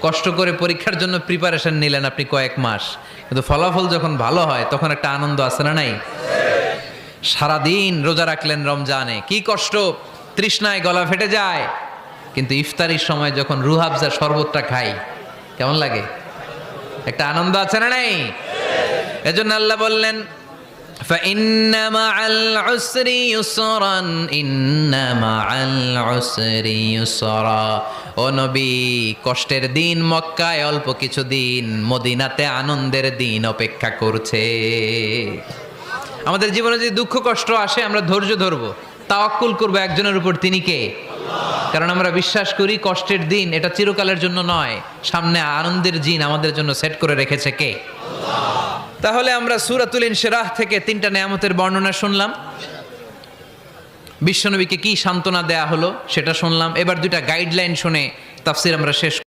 কষ্ট করে পরীক্ষার জন্য প্রিপারেশন নিলেন আপনি কয়েক মাস, কিন্তু ফলাফল যখন ভালো হয় তখন একটা আনন্দ আছে না নাই? সারাদিন রোজা রাখলেন রমজানে, কি কষ্ট, তৃষ্ণায় গলা ফেটে যায়, কিন্তু ইফতারির সময় যখন রুহ আফজা শরবতটা খাই কেমন লাগে? একটা আনন্দ আছে না নাই? এজন্য আল্লাহ বললেন فإن مع العسر يسرا إن مع العسر يسرا। ও নবী, কষ্টের দিন মক্কায় অল্প কিছু দিন, মদিনাতে আনন্দের দিন অপেক্ষা করছে। আমাদের জীবনে যদি দুঃখ কষ্ট আসে আমরা ধৈর্য ধরবো, তাওয়াক্কুল করবো একজনের উপর, তিনি কে? কারণ আমরা বিশ্বাস করি কষ্টের দিন এটা চিরকালের জন্য নয়, সামনে আনন্দের দিন আমাদের জন্য সেট করে রেখেছে কে? তাহলে আমরা সূরাতুল ইনশিরাহ থেকে 3টা নেয়ামতের বর্ণনা শুনলাম, বিশ্বনবীকে কি সান্ত্বনা দেয়া হলো সেটা শুনলাম। এবার 2টা গাইডলাইন শুনে তাফসীর আমরা শেষ